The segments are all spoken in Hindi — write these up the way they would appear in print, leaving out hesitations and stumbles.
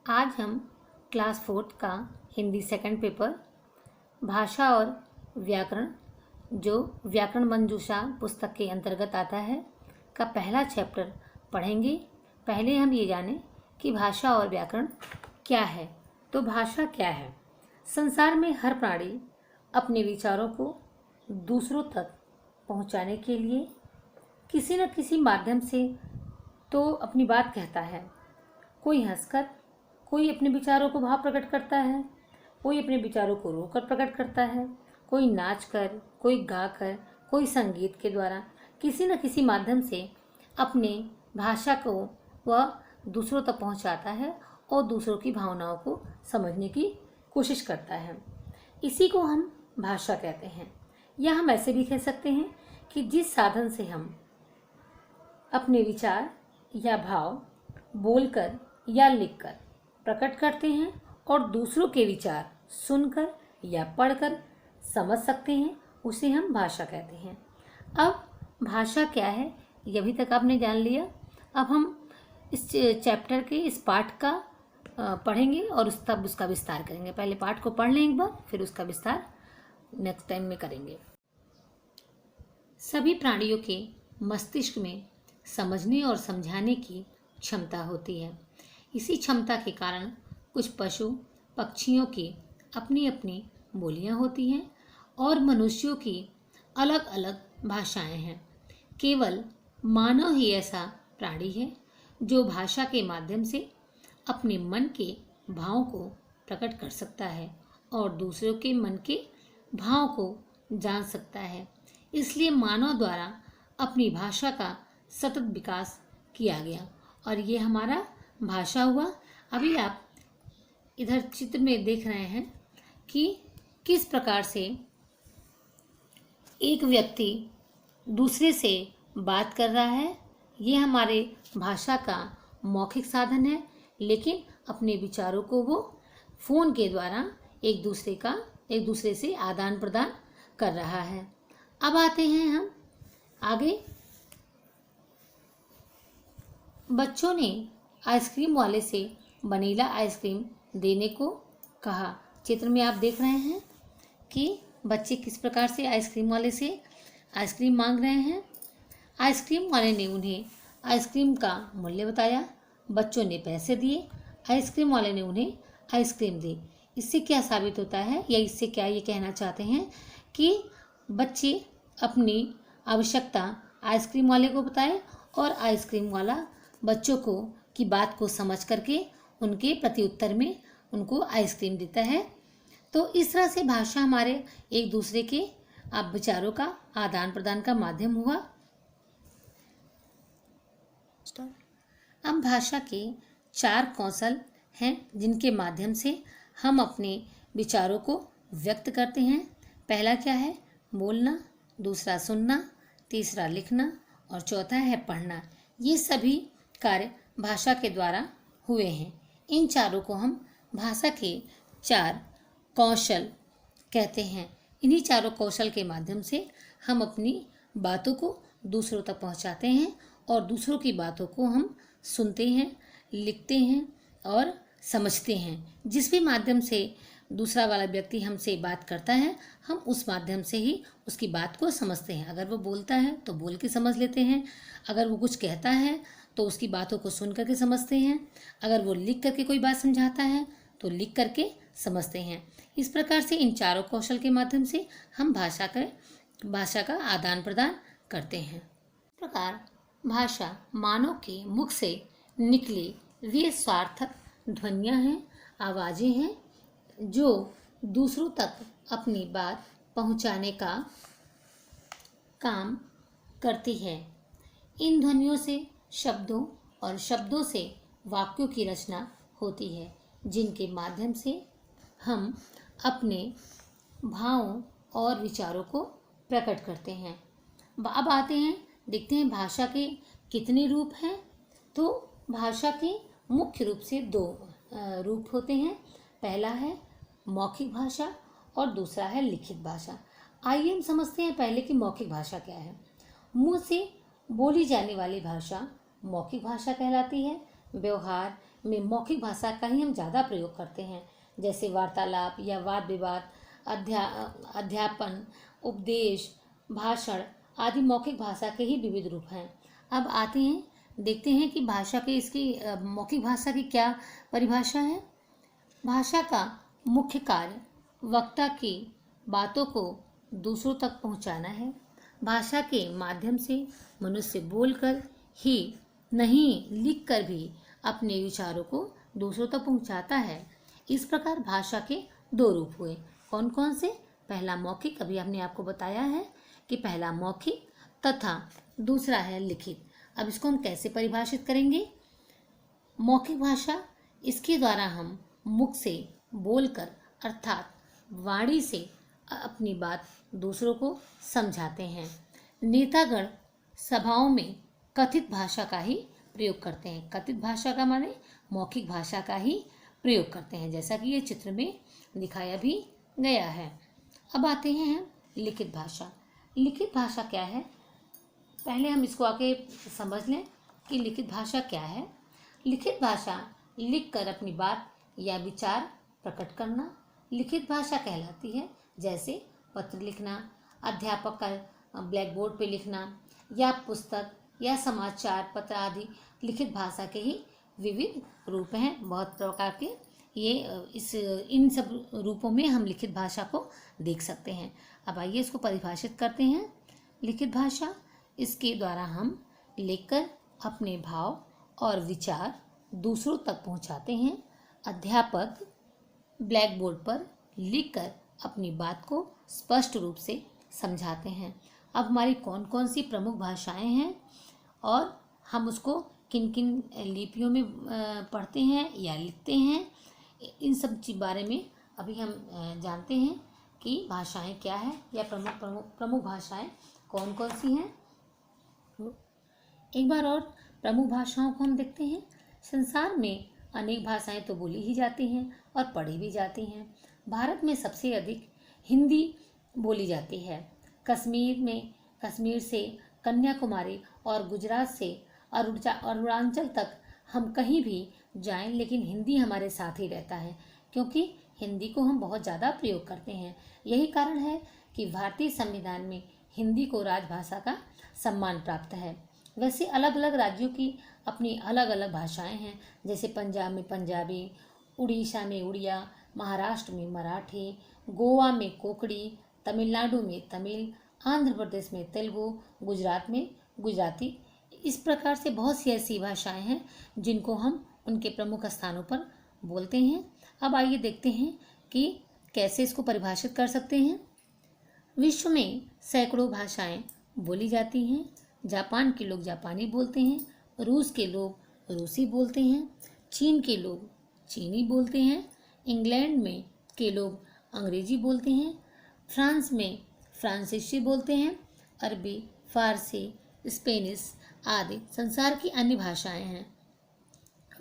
आज हम क्लास 4th का हिंदी सेकंड पेपर भाषा और व्याकरण जो व्याकरण मंजूषा पुस्तक के अंतर्गत आता है का पहला चैप्टर पढ़ेंगे। पहले हम ये जानें कि भाषा और व्याकरण क्या है। तो भाषा क्या है? संसार में हर प्राणी अपने विचारों को दूसरों तक पहुंचाने के लिए किसी न किसी माध्यम से तो अपनी बात कहता है। कोई हंसकर, कोई अपने विचारों को भाव प्रकट करता है, कोई अपने विचारों को रोकर प्रकट करता है, कोई नाचकर, कोई गाकर, कोई संगीत के द्वारा किसी न किसी माध्यम से अपने भाषा को वह दूसरों तक पहुंचाता है और दूसरों की भावनाओं को समझने की कोशिश करता है। इसी को हम भाषा कहते हैं। या हम ऐसे भी कह सकते हैं कि जिस साधन से हम अपने विचार या भाव बोलकर या लिखकर प्रकट करते हैं और दूसरों के विचार सुनकर या पढ़कर समझ सकते हैं, उसे हम भाषा कहते हैं। अब भाषा क्या है ये अभी तक आपने जान लिया। अब हम इस चैप्टर के इस पाठ का पढ़ेंगे और तब उसका विस्तार करेंगे। पहले पाठ को पढ़ लें एक बार, फिर उसका विस्तार नेक्स्ट टाइम में करेंगे। सभी प्राणियों के मस्तिष्क में समझने और समझाने की क्षमता होती है। इसी क्षमता के कारण कुछ पशु पक्षियों की अपनी अपनी बोलियां होती हैं और मनुष्यों की अलग अलग भाषाएं हैं। केवल मानव ही ऐसा प्राणी है जो भाषा के माध्यम से अपने मन के भावों को प्रकट कर सकता है और दूसरों के मन के भाव को जान सकता है। इसलिए मानव द्वारा अपनी भाषा का सतत विकास किया गया और ये हमारा भाषा हुआ। अभी आप इधर चित्र में देख रहे हैं कि किस प्रकार से एक व्यक्ति दूसरे से बात कर रहा है। ये हमारे भाषा का मौखिक साधन है, लेकिन अपने विचारों को वो फोन के द्वारा एक दूसरे से आदान प्रदान कर रहा है। अब आते हैं हम आगे। बच्चों ने आइसक्रीम वाले से वनीला आइसक्रीम देने को कहा। चित्र में आप देख रहे हैं कि बच्चे किस प्रकार से आइसक्रीम वाले से आइसक्रीम मांग रहे हैं। आइसक्रीम वाले ने उन्हें आइसक्रीम का मूल्य बताया। बच्चों ने पैसे दिए, आइसक्रीम वाले ने उन्हें आइसक्रीम दी। इससे क्या साबित होता है या इससे क्या ये कहना चाहते हैं कि बच्चे अपनी आवश्यकता आइसक्रीम वाले को बताए और आइसक्रीम वाला बच्चों को की बात को समझ करके उनके प्रत्युत्तर में उनको आइसक्रीम देता है। तो इस तरह से भाषा हमारे एक दूसरे के विचारों का आदान प्रदान का माध्यम हुआ। अब भाषा के 4 कौशल हैं जिनके माध्यम से हम अपने विचारों को व्यक्त करते हैं। पहला क्या है? बोलना, दूसरा सुनना, तीसरा लिखना और चौथा है पढ़ना। ये सभी कार्य भाषा के द्वारा हुए हैं। इन चारों को हम भाषा के 4 कौशल कहते हैं। इन्हीं चारों कौशल के माध्यम से हम अपनी बातों को दूसरों तक पहुंचाते हैं और दूसरों की बातों को हम सुनते हैं, लिखते हैं और समझते हैं। जिस भी माध्यम से दूसरा वाला व्यक्ति हमसे बात करता है, हम उस माध्यम से ही उसकी बात को समझते हैं। अगर वो बोलता है तो बोल के समझ लेते हैं, अगर वो कुछ कहता है तो उसकी बातों को सुन करके समझते हैं, अगर वो लिख करके कोई बात समझाता है तो लिख करके समझते हैं। इस प्रकार से इन चारों कौशल के माध्यम से हम भाषा का आदान प्रदान करते हैं। इस प्रकार भाषा मानव के मुख से निकली वे सार्थक ध्वनियाँ हैं, आवाज़ें हैं जो दूसरों तक अपनी बात पहुंचाने का काम करती है। इन ध्वनियों से शब्दों और शब्दों से वाक्यों की रचना होती है, जिनके माध्यम से हम अपने भावों और विचारों को प्रकट करते हैं। अब आते हैं, देखते हैं भाषा के कितने रूप हैं। तो भाषा के मुख्य रूप से 2 रूप होते हैं। पहला है मौखिक भाषा और दूसरा है लिखित भाषा। आइए हम समझते हैं पहले कि मौखिक भाषा क्या है। मुंह से बोली जाने वाली भाषा मौखिक भाषा कहलाती है, व्यवहार में मौखिक भाषा का ही हम ज़्यादा प्रयोग करते हैं, जैसे वार्तालाप या वाद विवाद, अध्यापन, उपदेश, भाषण आदि मौखिक भाषा के ही विविध रूप हैं। अब आते हैं, देखते हैं कि भाषा के इसकी मौखिक भाषा की क्या परिभाषा है। भाषा का मुख्य कार्य वक्ता की बातों को दूसरों तक पहुंचाना है। भाषा के माध्यम से मनुष्य बोलकर ही नहीं, लिखकर भी अपने विचारों को दूसरों तक पहुंचाता है। इस प्रकार भाषा के दो रूप हुए। कौन कौन से? पहला मौखिक, अभी हमने आपको बताया है कि पहला मौखिक तथा दूसरा है लिखित। अब इसको हम कैसे परिभाषित करेंगे? मौखिक भाषा, इसके द्वारा हम मुख से बोलकर अर्थात वाणी से अपनी बात दूसरों को समझाते हैं। नेतागण सभाओं में कथित भाषा का ही प्रयोग करते हैं। कथित भाषा का माने मौखिक भाषा का ही प्रयोग करते हैं, जैसा कि ये चित्र में दिखाया भी गया है। अब आते हैं हम लिखित भाषा। लिखित भाषा क्या है? पहले हम इसको आके समझ लें कि लिखित भाषा क्या है। लिखित भाषा लिखकर अपनी बात या विचार प्रकट करना लिखित भाषा कहलाती है। जैसे पत्र लिखना, अध्यापक का ब्लैक बोर्ड पे लिखना, या पुस्तक या समाचार पत्र आदि लिखित भाषा के ही विविध रूप हैं, बहुत प्रकार के। इन सब रूपों में हम लिखित भाषा को देख सकते हैं। अब आइए इसको परिभाषित करते हैं। लिखित भाषा, इसके द्वारा हम लिखकर अपने भाव और विचार दूसरों तक पहुंचाते हैं। अध्यापक ब्लैक बोर्ड पर लिखकर अपनी बात को स्पष्ट रूप से समझाते हैं। अब हमारी कौन कौन सी प्रमुख भाषाएं हैं और हम उसको किन किन लिपियों में पढ़ते हैं या लिखते हैं, इन सब बारे में अभी हम जानते हैं कि भाषाएं क्या है या प्रमुख भाषाएं कौन कौन सी हैं। एक बार और प्रमुख भाषाओं को हम देखते हैं। संसार में अनेक भाषाएं तो बोली ही जाती हैं और पढ़ी भी जाती हैं। भारत में सबसे अधिक हिंदी बोली जाती है। कश्मीर से कन्याकुमारी और गुजरात से अरुणाचल तक हम कहीं भी जाएं, लेकिन हिंदी हमारे साथ ही रहता है, क्योंकि हिंदी को हम बहुत ज़्यादा प्रयोग करते हैं। यही कारण है कि भारतीय संविधान में हिंदी को राजभाषा का सम्मान प्राप्त है। वैसे अलग अलग राज्यों की अपनी अलग अलग भाषाएं हैं, जैसे पंजाब में पंजाबी, उड़ीसा में उड़िया, महाराष्ट्र में मराठी, गोवा में कोंकणी, तमिलनाडु में तमिल, आंध्र प्रदेश में तेलुगु, गुजरात में गुजराती। इस प्रकार से बहुत सी ऐसी भाषाएं हैं जिनको हम उनके प्रमुख स्थानों पर बोलते हैं। अब आइए देखते हैं कि कैसे इसको परिभाषित कर सकते हैं। विश्व में सैकड़ों भाषाएं बोली जाती हैं। जापान के लोग जापानी बोलते हैं, रूस के लोग रूसी बोलते हैं, चीन के लोग चीनी बोलते हैं, इंग्लैंड में के लोग अंग्रेजी बोलते हैं, फ्रांस में फ्रांसीसी बोलते हैं, अरबी, फारसी, स्पेनिश आदि संसार की अन्य भाषाएं हैं।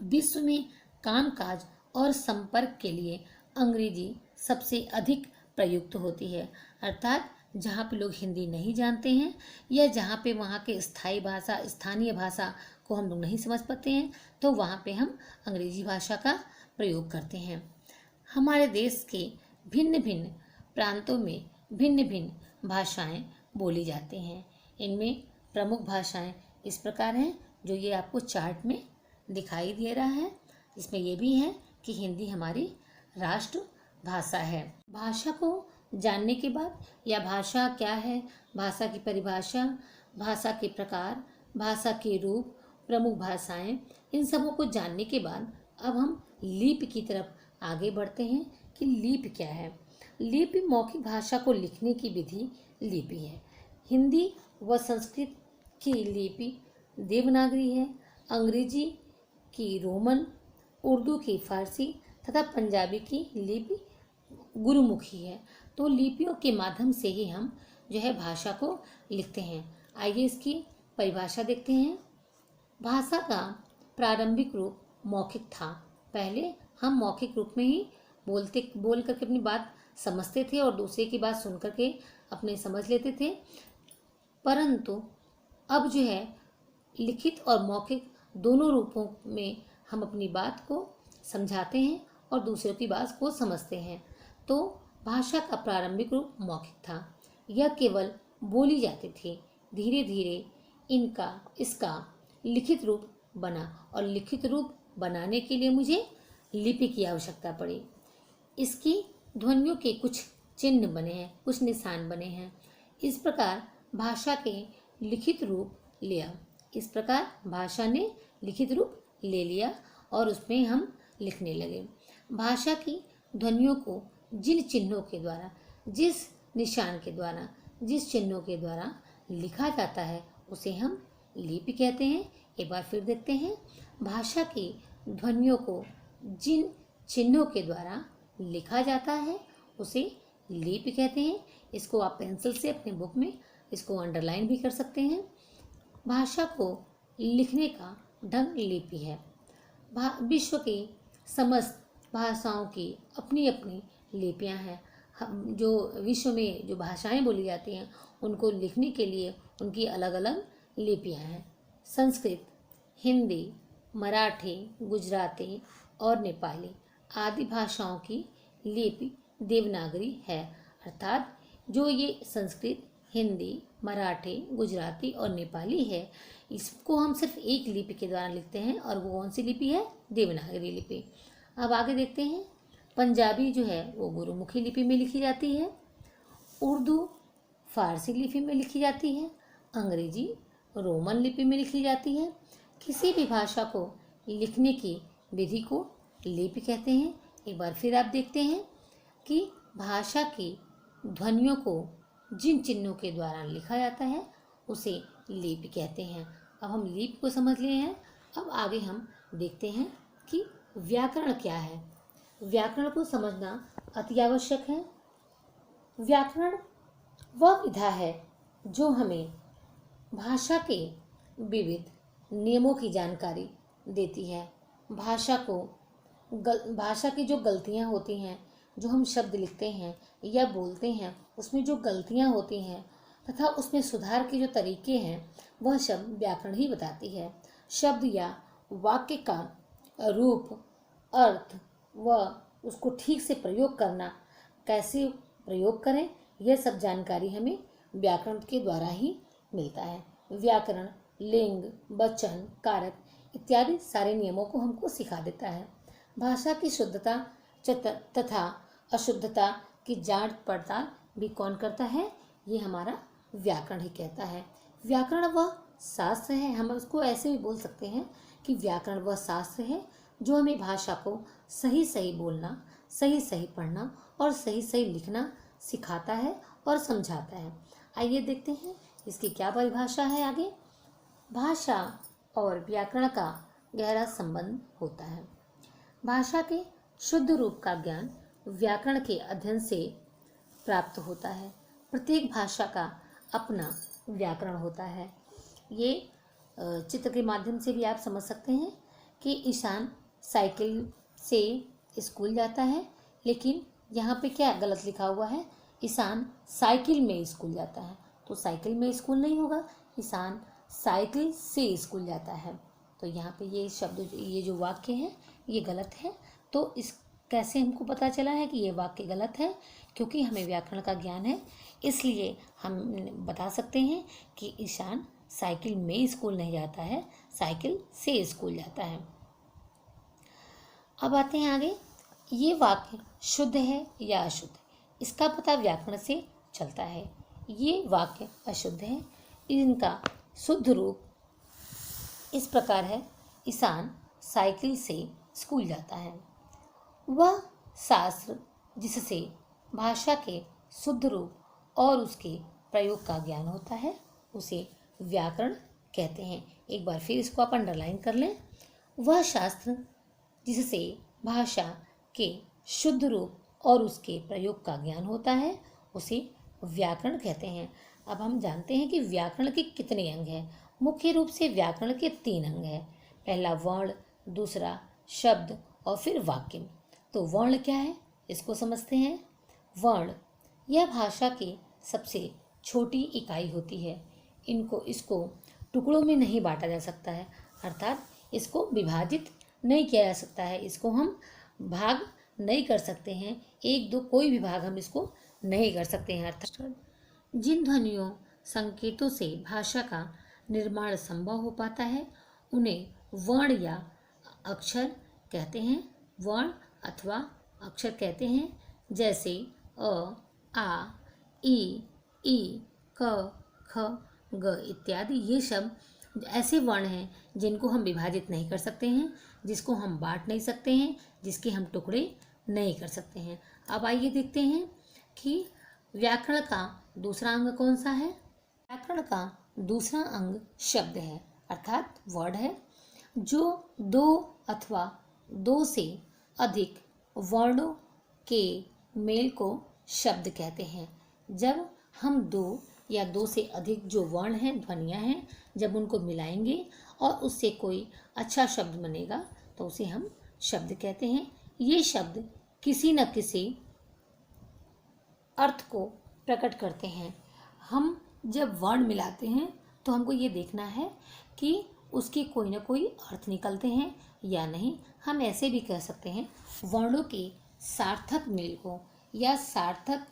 विश्व में कामकाज और संपर्क के लिए अंग्रेजी सबसे अधिक प्रयुक्त होती है, अर्थात जहाँ पे लोग हिंदी नहीं जानते हैं या जहाँ पे वहाँ के स्थानीय भाषा को हम लोग नहीं समझ पाते हैं, तो वहाँ पे हम अंग्रेजी भाषा का प्रयोग करते हैं। हमारे देश के भिन्न भिन्न प्रांतों में भिन्न भिन्न भाषाएं बोली जाती हैं। इनमें प्रमुख भाषाएं इस प्रकार हैं, जो ये आपको चार्ट में दिखाई दे रहा है। इसमें ये भी है कि हिंदी हमारी राष्ट्र भाषा है। भाषा को जानने के बाद, या भाषा क्या है, भाषा की परिभाषा, भाषा के प्रकार, भाषा के रूप, प्रमुख भाषाएं, इन सबों को जानने के बाद अब हम लिपि की तरफ आगे बढ़ते हैं कि लिपि क्या है। लिपि मौखिक भाषा को लिखने की विधि लिपि है। हिंदी व संस्कृत की लिपि देवनागरी है, अंग्रेजी की रोमन, उर्दू की फारसी तथा पंजाबी की लिपि गुरुमुखी है। तो लिपियों के माध्यम से ही हम जो है भाषा को लिखते हैं। आइए इसकी परिभाषा देखते हैं। भाषा का प्रारंभिक रूप मौखिक था। पहले हम मौखिक रूप में ही बोल करके अपनी बात समझते थे और दूसरे की बात सुन करके अपने समझ लेते थे, परंतु अब जो है लिखित और मौखिक दोनों रूपों में हम अपनी बात को समझाते हैं और दूसरों की बात को समझते हैं। तो भाषा का प्रारंभिक रूप मौखिक था। यह केवल बोली जाती थी। धीरे धीरे इसका लिखित रूप बना और लिखित रूप बनाने के लिए मुझे लिपि की आवश्यकता पड़ी। इसकी ध्वनियों के कुछ चिन्ह बने हैं, कुछ निशान बने हैं। इस प्रकार भाषा के लिखित रूप लिया। इस प्रकार भाषा ने लिखित रूप ले लिया और उसमें हम लिखने लगे। भाषा की ध्वनियों को जिन चिन्हों के द्वारा, जिस निशान के द्वारा, जिस चिन्हों के द्वारा लिखा जाता है उसे हम लिपि कहते हैं। एक बार फिर देखते हैं। भाषा की ध्वनियों को जिन चिन्हों के द्वारा लिखा जाता है उसे लिपि कहते हैं। इसको आप पेंसिल से अपने बुक में इसको अंडरलाइन भी कर सकते हैं। भाषा को लिखने का ढंग लिपि है। विश्व की समस्त भाषाओं की अपनी अपनी लिपियां हैं। हम जो विश्व में जो भाषाएं बोली जाती हैं उनको लिखने के लिए उनकी अलग अलग लिपियां हैं। संस्कृत, हिंदी, मराठी, गुजराती और नेपाली आदि भाषाओं की लिपि देवनागरी है। अर्थात जो ये संस्कृत, हिंदी, मराठी, गुजराती और नेपाली है, इसको हम सिर्फ एक लिपि के द्वारा लिखते हैं और वो कौन सी लिपि है? देवनागरी लिपि। अब आगे देखते हैं। पंजाबी जो है वो गुरुमुखी लिपि में लिखी जाती है। उर्दू फारसी लिपि में लिखी जाती है। अंग्रेजी रोमन लिपि में लिखी जाती है। किसी भी भाषा को लिखने की विधि को लिपि कहते हैं। एक बार फिर आप देखते हैं कि भाषा की ध्वनियों को जिन चिन्हों के द्वारा लिखा जाता है उसे लिपि कहते हैं। अब हम लिपि को समझ लिए हैं। अब आगे हम देखते हैं कि व्याकरण क्या है। व्याकरण को समझना अति आवश्यक है। व्याकरण वह विधा है जो हमें भाषा के विविध नियमों की जानकारी देती है। भाषा की जो गलतियाँ होती हैं, जो हम शब्द लिखते हैं या बोलते हैं, उसमें जो गलतियाँ होती हैं तथा उसमें सुधार के जो तरीके हैं वह सब व्याकरण ही बताती है। शब्द या वाक्य का रूप, अर्थ व उसको ठीक से प्रयोग करना, कैसे प्रयोग करें, यह सब जानकारी हमें व्याकरण के द्वारा ही मिलता है। व्याकरण लिंग, वचन, कारक इत्यादि सारे नियमों को हमको सिखा देता है। भाषा की शुद्धता तथा अशुद्धता की जांच पड़ताल भी कौन करता है? ये हमारा व्याकरण ही कहता है। व्याकरण वह शास्त्र है, हम उसको ऐसे भी बोल सकते हैं कि व्याकरण वह शास्त्र है जो हमें भाषा को सही सही बोलना, सही सही पढ़ना और सही सही लिखना सिखाता है और समझाता है। आइए देखते हैं इसकी क्या परिभाषा है आगे। भाषा और व्याकरण का गहरा संबंध होता है। भाषा के शुद्ध रूप का ज्ञान व्याकरण के अध्ययन से प्राप्त होता है। प्रत्येक भाषा का अपना व्याकरण होता है। ये चित्र के माध्यम से भी आप समझ सकते हैं कि ईशान साइकिल से स्कूल जाता है, लेकिन यहाँ पे क्या गलत लिखा हुआ है? ईशान साइकिल में स्कूल जाता है। तो साइकिल में स्कूल नहीं होगा, ईशान साइकिल से स्कूल जाता है। तो यहाँ पे ये शब्द, ये जो वाक्य है ये गलत है। तो इस कैसे हमको पता चला है कि ये वाक्य गलत है? क्योंकि हमें व्याकरण का ज्ञान है, इसलिए हम बता सकते हैं कि ईशान साइकिल में स्कूल नहीं जाता है, साइकिल से स्कूल जाता है। अब आते हैं आगे। ये वाक्य शुद्ध है या अशुद्ध, इसका पता व्याकरण से चलता है। ये वाक्य अशुद्ध है। इनका शुद्ध रूप इस प्रकार है: ईशान साइकिल से स्कूल जाता है। वह शास्त्र जिससे भाषा के शुद्ध रूप और उसके प्रयोग का ज्ञान होता है उसे व्याकरण कहते हैं। एक बार फिर इसको आप अंडरलाइन कर लें। वह शास्त्र जिससे भाषा के शुद्ध रूप और उसके प्रयोग का ज्ञान होता है उसे व्याकरण कहते हैं। अब हम जानते हैं कि व्याकरण के कितने अंग हैं। मुख्य रूप से व्याकरण के 3 अंग हैं। पहला वर्ण, दूसरा शब्द और फिर वाक्य। तो वर्ण क्या है इसको समझते हैं। वर्ण यह भाषा की सबसे छोटी इकाई होती है। इसको टुकड़ों में नहीं बांटा जा सकता है, अर्थात इसको विभाजित नहीं किया जा सकता है, इसको हम भाग नहीं कर सकते हैं, एक दो कोई भी भाग हम इसको नहीं कर सकते हैं। अर्थात जिन ध्वनियों संकेतों से भाषा का निर्माण संभव हो पाता है उन्हें वर्ण या अक्षर कहते हैं, वर्ण अथवा अक्षर कहते हैं। जैसे अ, आ, ई, क, ख, ग इत्यादि। ये शब्द ऐसे वर्ण हैं जिनको हम विभाजित नहीं कर सकते हैं, जिसको हम बांट नहीं सकते हैं, जिसके हम टुकड़े नहीं कर सकते हैं। अब आइए देखते हैं कि व्याकरण का दूसरा अंग कौन सा है। व्याकरण का दूसरा अंग शब्द है, अर्थात वर्ड है, जो दो अथवा दो से अधिक वर्णों के मेल को शब्द कहते हैं। जब हम दो या दो से अधिक जो वर्ण हैं, ध्वनियाँ हैं, जब उनको मिलाएंगे और उससे कोई अच्छा शब्द बनेगा तो उसे हम शब्द कहते हैं। ये शब्द किसी न किसी अर्थ को प्रकट करते हैं। हम जब वर्ण मिलाते हैं तो हमको ये देखना है कि उसके कोई ना कोई अर्थ निकलते हैं या नहीं। हम ऐसे भी कह सकते हैं वर्णों के सार्थक मेल को या सार्थक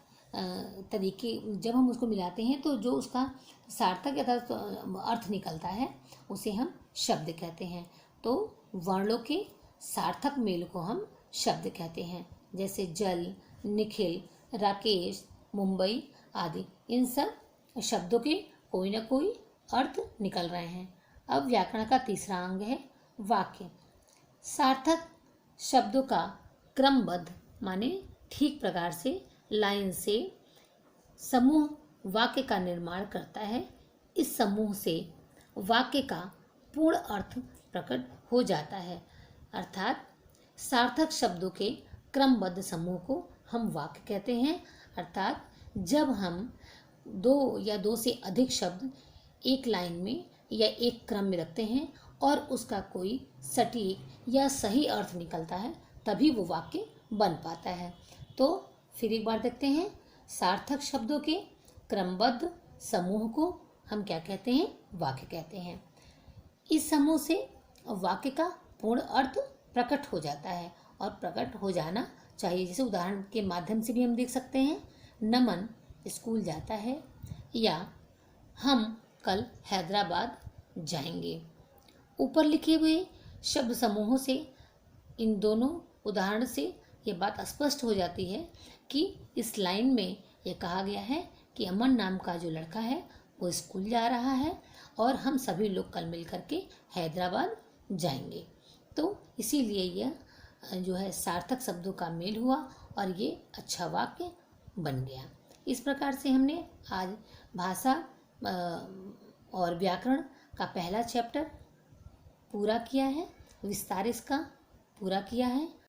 तरीके, जब हम उसको मिलाते हैं तो जो उसका सार्थक या अर्थ निकलता है उसे हम शब्द कहते हैं। तो वर्णों के सार्थक मेल को हम शब्द कहते हैं। जैसे जल, निखिल, राकेश, मुंबई आदि, इन सब शब्दों के कोई ना कोई अर्थ निकल रहे हैं। अब व्याकरण का तीसरा अंग है वाक्य। सार्थक शब्दों का क्रमबद्ध माने ठीक प्रकार से लाइन से समूह वाक्य का निर्माण करता है। इस समूह से वाक्य का पूर्ण अर्थ प्रकट हो जाता है। अर्थात सार्थक शब्दों के क्रमबद्ध समूह को हम वाक्य कहते हैं। अर्थात जब हम दो या दो से अधिक शब्द एक लाइन में या एक क्रम में रखते हैं और उसका कोई सटीक या सही अर्थ निकलता है तभी वो वाक्य बन पाता है। तो फिर एक बार देखते हैं, सार्थक शब्दों के क्रमबद्ध समूह को हम क्या कहते हैं, वाक्य कहते हैं। इस समूह से वाक्य का पूर्ण अर्थ प्रकट हो जाता है और प्रकट हो जाना चाहिए। जैसे उदाहरण के माध्यम से भी हम देख सकते हैं, नमन स्कूल जाता है या हम कल हैदराबाद जाएंगे। ऊपर लिखे हुए शब्द समूहों से, इन दोनों उदाहरण से ये बात स्पष्ट हो जाती है कि इस लाइन में ये कहा गया है कि अमन नाम का जो लड़का है वो स्कूल जा रहा है और हम सभी लोग कल मिल करके हैदराबाद जाएंगे। तो इसीलिए यह जो है सार्थक शब्दों का मेल हुआ और ये अच्छा वाक्य बन गया। इस प्रकार से हमने आज भाषा और व्याकरण का पहला चैप्टर पूरा किया है, विस्तार इसका पूरा किया है।